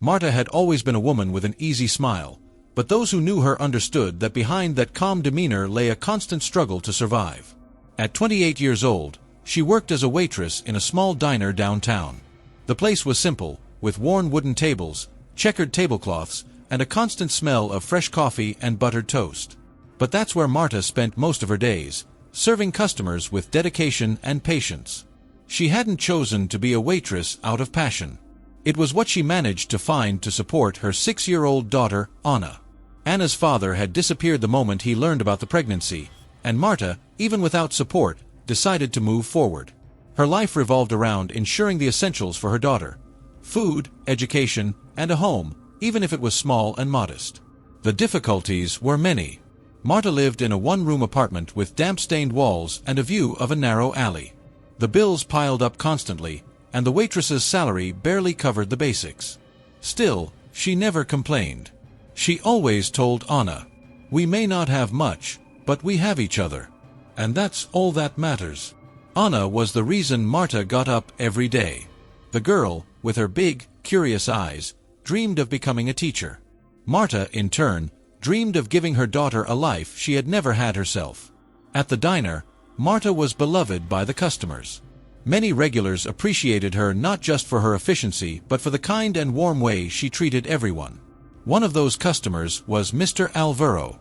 Marta had always been a woman with an easy smile, but those who knew her understood that behind that calm demeanor lay a constant struggle to survive. At 28 years old, she worked as a waitress in a small diner downtown. The place was simple, with worn wooden tables, checkered tablecloths, and a constant smell of fresh coffee and buttered toast. But that's where Marta spent most of her days, serving customers with dedication and patience. She hadn't chosen to be a waitress out of passion. It was what she managed to find to support her 6-year-old daughter, Anna. Anna's father had disappeared the moment he learned about the pregnancy, and Marta, even without support, decided to move forward. Her life revolved around ensuring the essentials for her daughter: food, education, and a home, even if it was small and modest. The difficulties were many. Marta lived in a one-room apartment with damp-stained walls and a view of a narrow alley. The bills piled up constantly, and the waitress's salary barely covered the basics. Still, she never complained. She always told Anna, "We may not have much, but we have each other. And that's all that matters." Anna was the reason Marta got up every day. The girl, with her big, curious eyes, dreamed of becoming a teacher. Marta, in turn, dreamed of giving her daughter a life she had never had herself. At the diner, Marta was beloved by the customers. Many regulars appreciated her not just for her efficiency but for the kind and warm way she treated everyone. One of those customers was Mr. Alvaro.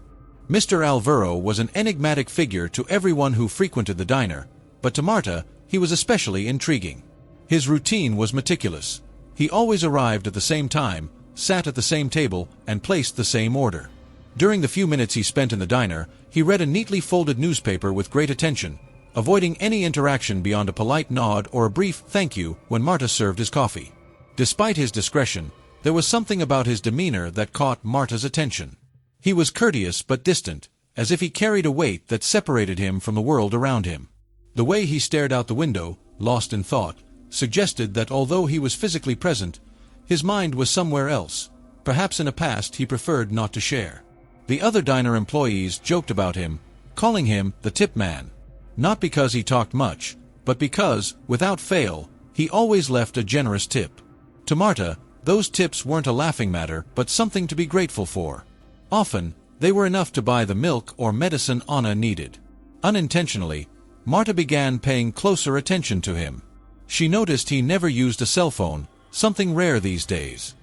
Mr. Alvaro was an enigmatic figure to everyone who frequented the diner, but to Marta, he was especially intriguing. His routine was meticulous. He always arrived at the same time, sat at the same table, and placed the same order. During the few minutes he spent in the diner, he read a neatly folded newspaper with great attention, avoiding any interaction beyond a polite nod or a brief thank you when Marta served his coffee. Despite his discretion, there was something about his demeanor that caught Marta's attention. He was courteous but distant, as if he carried a weight that separated him from the world around him. The way he stared out the window, lost in thought, suggested that although he was physically present, his mind was somewhere else, perhaps in a past he preferred not to share. The other diner employees joked about him, calling him the tip man. Not because he talked much, but because, without fail, he always left a generous tip. To Marta, those tips weren't a laughing matter but something to be grateful for. Often, they were enough to buy the milk or medicine Anna needed. Unintentionally, Marta began paying closer attention to him. She noticed he never used a cell phone, something rare these days.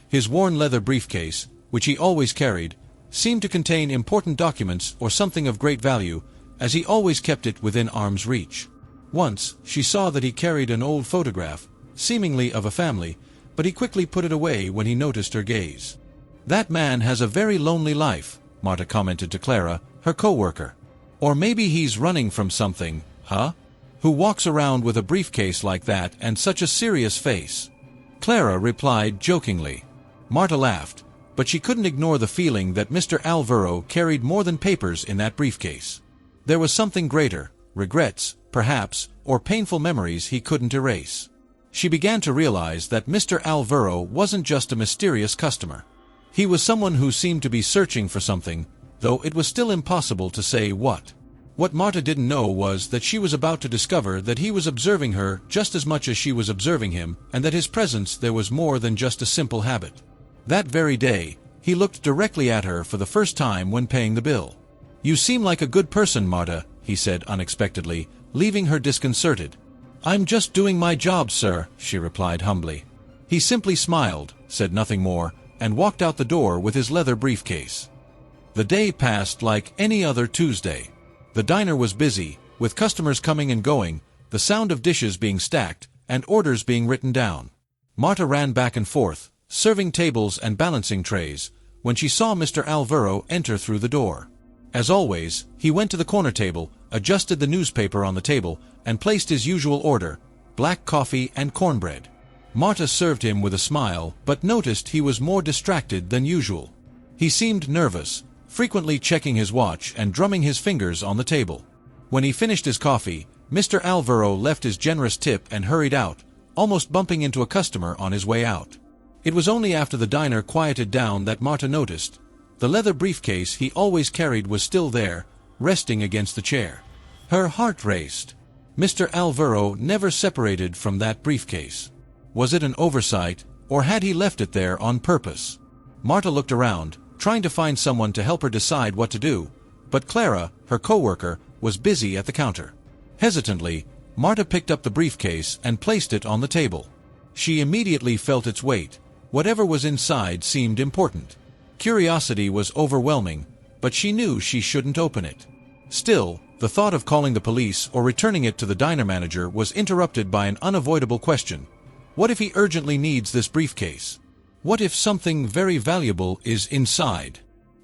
His worn leather briefcase, which he always carried, seemed to contain important documents or something of great value, as he always kept it within arm's reach. Once, she saw that he carried an old photograph, seemingly of a family, but he quickly put it away when he noticed her gaze. "That man has a very lonely life," Marta commented to Clara, her co-worker. "Or maybe he's running from something, huh? Who walks around with a briefcase like that and such a serious face?" Clara replied jokingly. Marta laughed, but she couldn't ignore the feeling that Mr. Alvaro carried more than papers in that briefcase. There was something greater, regrets, perhaps, or painful memories he couldn't erase. She began to realize that Mr. Alvaro wasn't just a mysterious customer. He was someone who seemed to be searching for something, though it was still impossible to say what. What Marta didn't know was that she was about to discover that he was observing her just as much as she was observing him, and that his presence there was more than just a simple habit. That very day, he looked directly at her for the first time when paying the bill. "You seem like a good person, Marta," he said unexpectedly, leaving her disconcerted. "I'm just doing my job, sir," she replied humbly. He simply smiled, said nothing more, and walked out the door with his leather briefcase. The day passed like any other Tuesday. The diner was busy, with customers coming and going, the sound of dishes being stacked, and orders being written down. Marta ran back and forth, serving tables and balancing trays, when she saw Mr. Alvaro enter through the door. As always, he went to the corner table, adjusted the newspaper on the table, and placed his usual order: black coffee and cornbread. Marta served him with a smile, but noticed he was more distracted than usual. He seemed nervous, frequently checking his watch and drumming his fingers on the table. When he finished his coffee, Mr. Alvaro left his generous tip and hurried out, almost bumping into a customer on his way out. It was only after the diner quieted down that Marta noticed. The leather briefcase he always carried was still there, resting against the chair. Her heart raced. Mr. Alvaro never separated from that briefcase. Was it an oversight, Or had he left it there on purpose? Marta looked around, trying to find someone to help her decide what to do, but Clara, her co-worker, was busy at the counter. Hesitantly, Marta picked up the briefcase and placed it on the table. She immediately felt its weight. Whatever was inside seemed important. Curiosity was overwhelming, but she knew she shouldn't open it. Still, the thought of calling the police or returning it to the diner manager was interrupted by an unavoidable question. What if he urgently needs this briefcase? What if something very valuable is inside?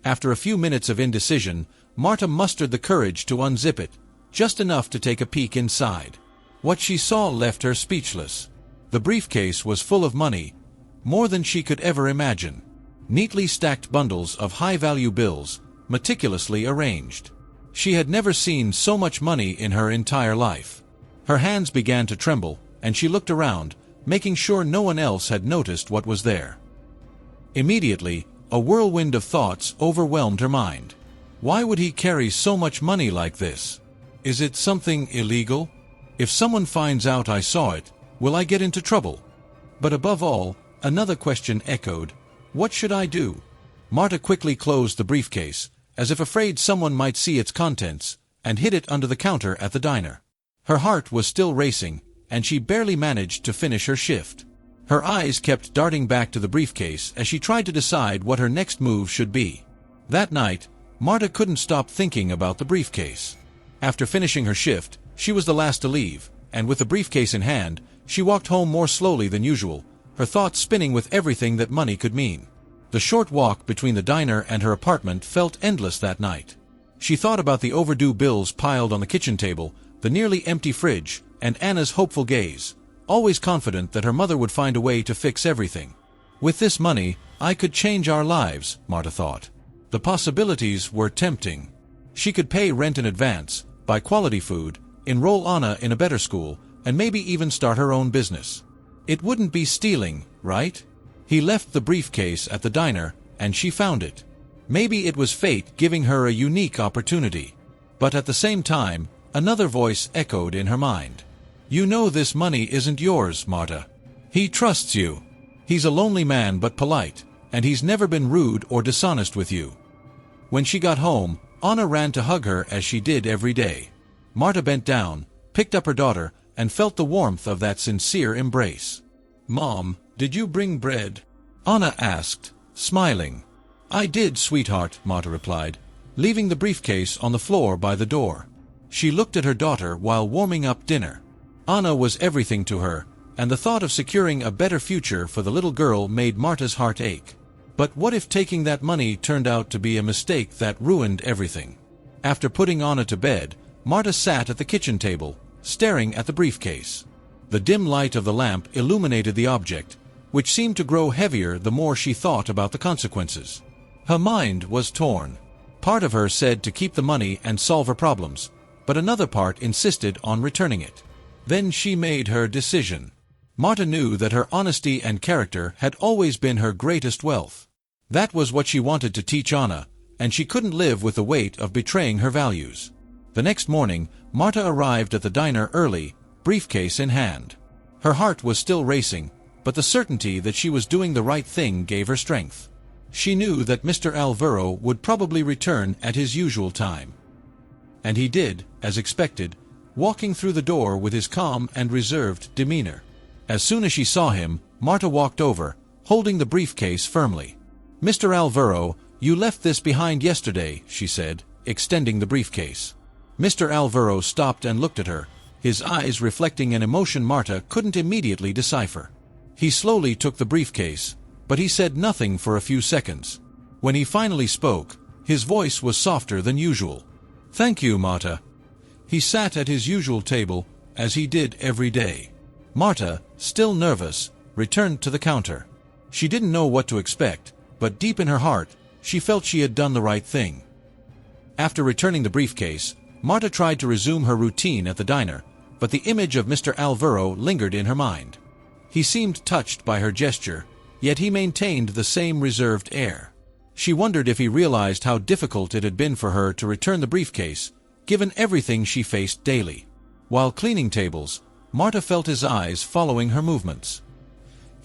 After a few minutes of indecision, Marta mustered the courage to unzip it, just enough to take a peek inside. What she saw left her speechless. The briefcase was full of money, more than she could ever imagine. Neatly stacked bundles of high-value bills, meticulously arranged. She had never seen so much money in her entire life. Her hands began to tremble, and she looked around, making sure no one else had noticed what was there. Immediately, a whirlwind of thoughts overwhelmed her mind. Why would he carry so much money like this? Is it something illegal? If someone finds out I saw it, will I get into trouble? But above all, another question echoed. What should I do? Marta quickly closed the briefcase, as if afraid someone might see its contents, and hid it under the counter at the diner. Her heart was still racing, and she barely managed to finish her shift. Her eyes kept darting back to the briefcase as she tried to decide what her next move should be. That night, Marta couldn't stop thinking about the briefcase. After finishing her shift, she was the last to leave, and with the briefcase in hand, she walked home more slowly than usual, her thoughts spinning with everything that money could mean. The short walk between the diner and her apartment felt endless that night. She thought about the overdue bills piled on the kitchen table, the nearly empty fridge, and Anna's hopeful gaze, always confident that her mother would find a way to fix everything. With this money, I could change our lives, Marta thought. The possibilities were tempting. She could pay rent in advance, buy quality food, enroll Anna in a better school, and maybe even start her own business. It wouldn't be stealing, right? He left the briefcase at the diner, and she found it. Maybe it was fate giving her a unique opportunity. But at the same time, another voice echoed in her mind. You know this money isn't yours, Marta. He trusts you. He's a lonely man but polite, and he's never been rude or dishonest with you. When she got home, Anna ran to hug her as she did every day. Marta bent down, picked up her daughter, and felt the warmth of that sincere embrace. Mom, did you bring bread? Anna asked, smiling. I did, sweetheart, Marta replied, leaving the briefcase on the floor by the door. She looked at her daughter while warming up dinner. Anna was everything to her, and the thought of securing a better future for the little girl made Marta's heart ache. But what if taking that money turned out to be a mistake that ruined everything? After putting Anna to bed, Marta sat at the kitchen table, staring at the briefcase. The dim light of the lamp illuminated the object, which seemed to grow heavier the more she thought about the consequences. Her mind was torn. Part of her said to keep the money and solve her problems, but another part insisted on returning it. Then she made her decision. Marta knew that her honesty and character had always been her greatest wealth. That was what she wanted to teach Anna, and she couldn't live with the weight of betraying her values. The next morning, Marta arrived at the diner early, briefcase in hand. Her heart was still racing, but the certainty that she was doing the right thing gave her strength. She knew that Mr. Alvaro would probably return at his usual time. And he did, as expected, walking through the door with his calm and reserved demeanor. As soon as she saw him, Marta walked over, holding the briefcase firmly. Mr. Alvaro, you left this behind yesterday, she said, extending the briefcase. Mr. Alvaro stopped and looked at her, his eyes reflecting an emotion Marta couldn't immediately decipher. He slowly took the briefcase, but he said nothing for a few seconds. When he finally spoke, his voice was softer than usual. Thank you, Marta. He sat at his usual table, as he did every day. Marta, still nervous, returned to the counter. She didn't know what to expect, but deep in her heart, she felt she had done the right thing. After returning the briefcase, Marta tried to resume her routine at the diner, but the image of Mr. Alvaro lingered in her mind. He seemed touched by her gesture, yet he maintained the same reserved air. She wondered if he realized how difficult it had been for her to return the briefcase, given everything she faced daily. While cleaning tables, Marta felt his eyes following her movements.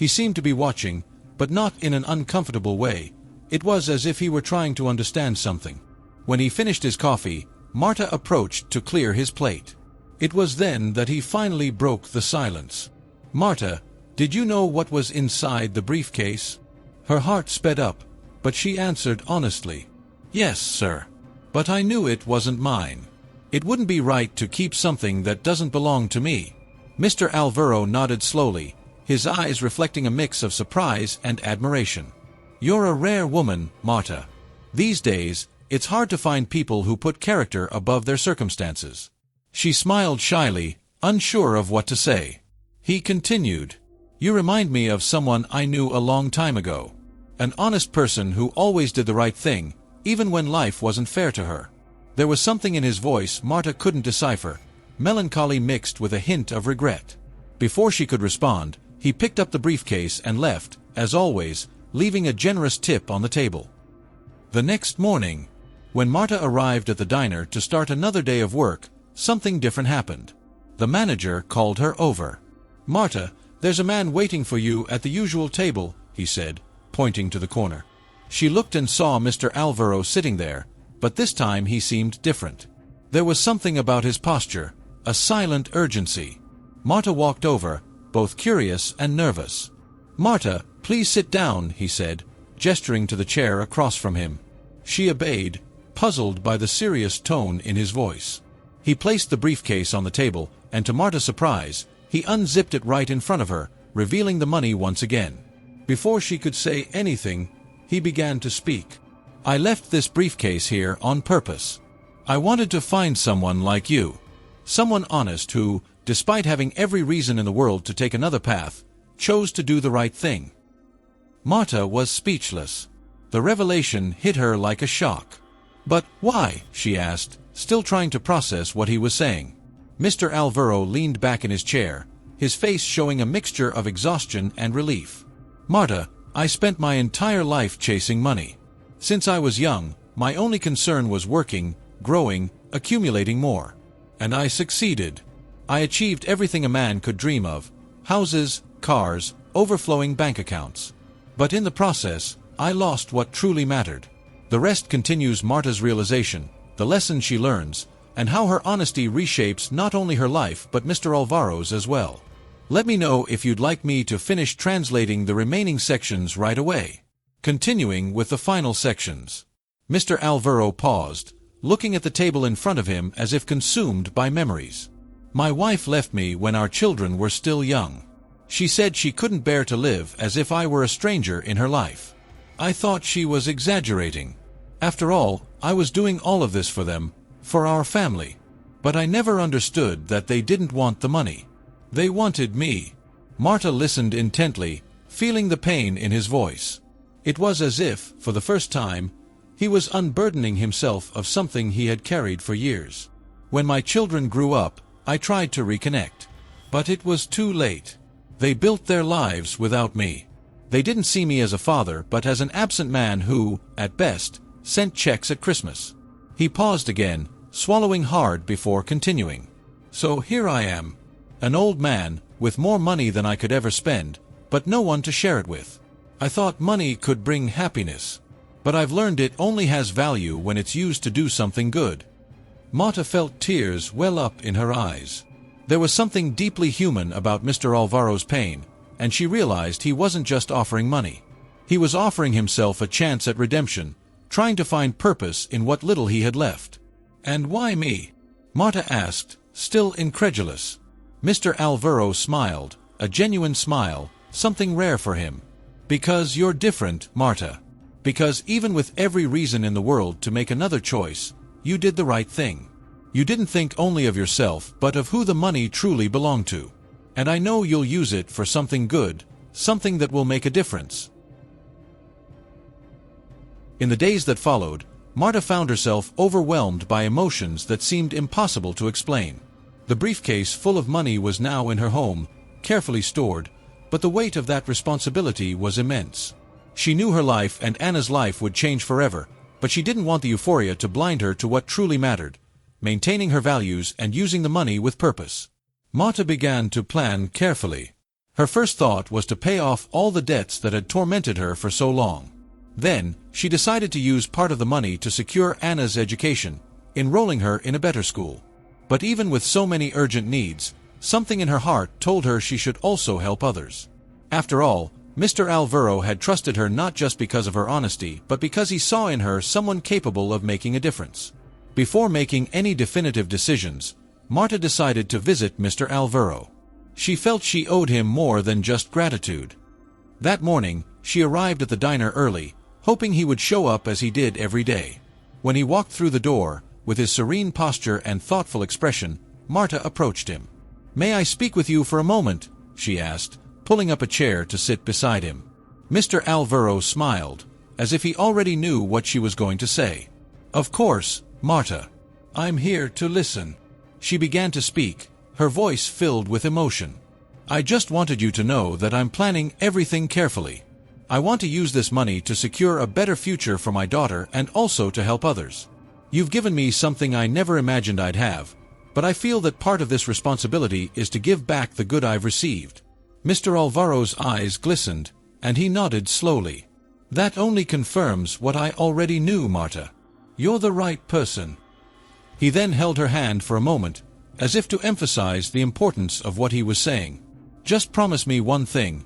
He seemed to be watching, but not in an uncomfortable way. It was as if he were trying to understand something. When he finished his coffee, Marta approached to clear his plate. It was then that he finally broke the silence. "Marta, did you know what was inside the briefcase?" Her heart sped up, but she answered honestly, "Yes, sir. But I knew it wasn't mine. It wouldn't be right to keep something that doesn't belong to me." Mr. Alvaro nodded slowly, his eyes reflecting a mix of surprise and admiration. "You're a rare woman, Marta. These days, it's hard to find people who put character above their circumstances." She smiled shyly, unsure of what to say. He continued, "You remind me of someone I knew a long time ago. An honest person who always did the right thing, even when life wasn't fair to her." There was something in his voice Marta couldn't decipher, melancholy mixed with a hint of regret. Before she could respond, he picked up the briefcase and left, as always, leaving a generous tip on the table. The next morning, when Marta arrived at the diner to start another day of work, something different happened. The manager called her over. "Marta, there's a man waiting for you at the usual table," he said, pointing to the corner. She looked and saw Mr. Alvaro sitting there, but this time he seemed different. There was something about his posture, a silent urgency. Marta walked over, both curious and nervous. "Marta, please sit down," he said, gesturing to the chair across from him. She obeyed, puzzled by the serious tone in his voice. He placed the briefcase on the table, and to Marta's surprise, he unzipped it right in front of her, revealing the money once again. Before she could say anything, he began to speak. "I left this briefcase here on purpose. I wanted to find someone like you. Someone honest who, despite having every reason in the world to take another path, chose to do the right thing." Marta was speechless. The revelation hit her like a shock. "But why?" she asked, still trying to process what he was saying. Mr. Alvaro leaned back in his chair, his face showing a mixture of exhaustion and relief. "Marta, I spent my entire life chasing money. Since I was young, my only concern was working, growing, accumulating more. And I succeeded. I achieved everything a man could dream of: houses, cars, overflowing bank accounts. But in the process, I lost what truly mattered." The rest continues Marta's realization, the lessons she learns, and how her honesty reshapes not only her life but Mr. Alvaro's as well. Let me know if you'd like me to finish translating the remaining sections right away. Continuing with the final sections. Mr. Alvaro paused, looking at the table in front of him as if consumed by memories. "My wife left me when our children were still young. She said she couldn't bear to live as if I were a stranger in her life. I thought she was exaggerating. After all, I was doing all of this for them, for our family. But I never understood that they didn't want the money. They wanted me." Marta listened intently, feeling the pain in his voice. It was as if, for the first time, he was unburdening himself of something he had carried for years. "When my children grew up, I tried to reconnect. But it was too late. They built their lives without me. They didn't see me as a father but as an absent man who, at best, sent checks at Christmas." He paused again, swallowing hard before continuing. "So here I am, an old man, with more money than I could ever spend, but no one to share it with. I thought money could bring happiness. But I've learned it only has value when it's used to do something good." Marta felt tears well up in her eyes. There was something deeply human about Mr. Alvaro's pain, and she realized he wasn't just offering money. He was offering himself a chance at redemption, trying to find purpose in what little he had left. "And why me?" Marta asked, still incredulous. Mr. Alvaro smiled, a genuine smile, something rare for him. "Because you're different, Marta. Because even with every reason in the world to make another choice, you did the right thing. You didn't think only of yourself but of who the money truly belonged to. And I know you'll use it for something good, something that will make a difference." In the days that followed, Marta found herself overwhelmed by emotions that seemed impossible to explain. The briefcase full of money was now in her home, carefully stored, but the weight of that responsibility was immense. She knew her life and Anna's life would change forever, but she didn't want the euphoria to blind her to what truly mattered: maintaining her values and using the money with purpose. Marta began to plan carefully. Her first thought was to pay off all the debts that had tormented her for so long. Then, she decided to use part of the money to secure Anna's education, enrolling her in a better school. But even with so many urgent needs, something in her heart told her she should also help others. After all, Mr. Alvaro had trusted her not just because of her honesty, but because he saw in her someone capable of making a difference. Before making any definitive decisions, Marta decided to visit Mr. Alvaro. She felt she owed him more than just gratitude. That morning, she arrived at the diner early, hoping he would show up as he did every day. When he walked through the door, with his serene posture and thoughtful expression, Marta approached him. "May I speak with you for a moment?" she asked, pulling up a chair to sit beside him. Mr. Alvaro smiled, as if he already knew what she was going to say. "Of course, Marta. I'm here to listen." She began to speak, her voice filled with emotion. "I just wanted you to know that I'm planning everything carefully. I want to use this money to secure a better future for my daughter and also to help others. You've given me something I never imagined I'd have, but I feel that part of this responsibility is to give back the good I've received." Mr. Alvaro's eyes glistened, and he nodded slowly. "That only confirms what I already knew, Marta. You're the right person." He then held her hand for a moment, as if to emphasize the importance of what he was saying. "Just promise me one thing.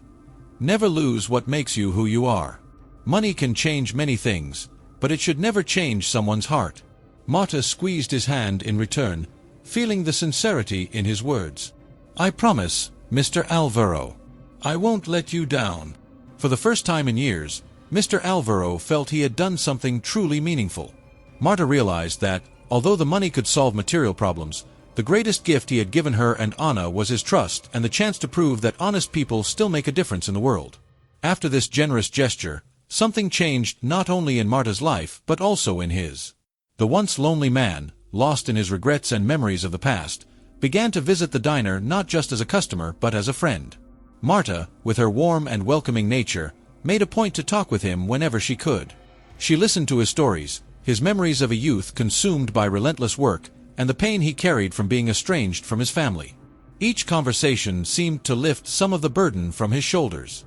Never lose what makes you who you are. Money can change many things, but it should never change someone's heart." Marta squeezed his hand in return, feeling the sincerity in his words. "I promise, Mr. Alvaro. I won't let you down." For the first time in years, Mr. Alvaro felt he had done something truly meaningful. Marta realized that, although the money could solve material problems, the greatest gift he had given her and Anna was his trust and the chance to prove that honest people still make a difference in the world. After this generous gesture, something changed not only in Marta's life but also in his. The once lonely man, lost in his regrets and memories of the past, began to visit the diner not just as a customer but as a friend. Marta, with her warm and welcoming nature, made a point to talk with him whenever she could. She listened to his stories, his memories of a youth consumed by relentless work, and the pain he carried from being estranged from his family. Each conversation seemed to lift some of the burden from his shoulders.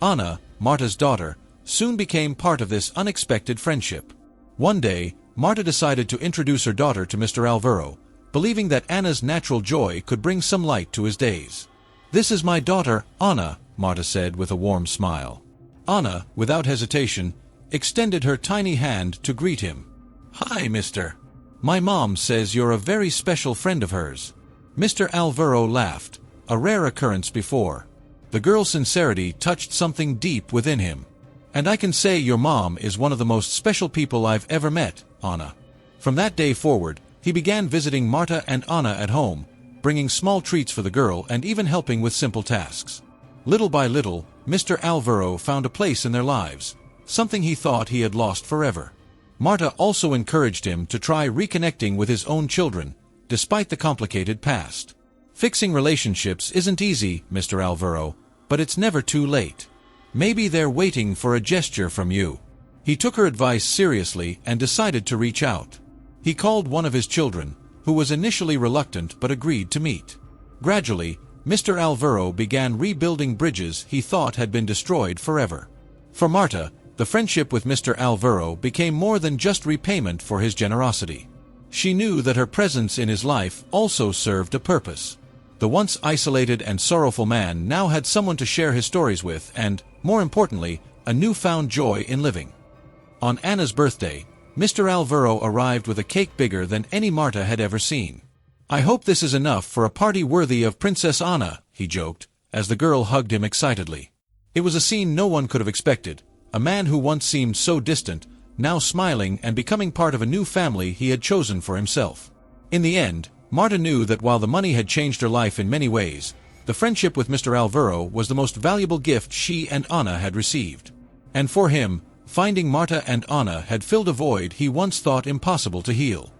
Anna, Marta's daughter, soon became part of this unexpected friendship. One day, Marta decided to introduce her daughter to Mr. Alvaro, believing that Anna's natural joy could bring some light to his days. "This is my daughter, Anna," Marta said with a warm smile. Anna, without hesitation, extended her tiny hand to greet him. "Hi, mister. My mom says you're a very special friend of hers." Mr. Alvaro laughed, a rare occurrence before. The girl's sincerity touched something deep within him. "And I can say your mom is one of the most special people I've ever met, Anna." From that day forward, he began visiting Marta and Anna at home, bringing small treats for the girl and even helping with simple tasks. Little by little, Mr. Alvaro found a place in their lives, something he thought he had lost forever. Marta also encouraged him to try reconnecting with his own children, despite the complicated past. "Fixing relationships isn't easy, Mr. Alvaro, but it's never too late. Maybe they're waiting for a gesture from you." He took her advice seriously and decided to reach out. He called one of his children, who was initially reluctant but agreed to meet. Gradually, Mr. Alvaro began rebuilding bridges he thought had been destroyed forever. For Marta, the friendship with Mr. Alvaro became more than just repayment for his generosity. She knew that her presence in his life also served a purpose. The once isolated and sorrowful man now had someone to share his stories with and, more importantly, a newfound joy in living. On Anna's birthday, Mr. Alvaro arrived with a cake bigger than any Marta had ever seen. "I hope this is enough for a party worthy of Princess Anna," he joked, as the girl hugged him excitedly. It was a scene no one could have expected, a man who once seemed so distant, now smiling and becoming part of a new family he had chosen for himself. In the end, Marta knew that while the money had changed her life in many ways, the friendship with Mr. Alvaro was the most valuable gift she and Anna had received. And for him, finding Marta and Anna had filled a void he once thought impossible to heal.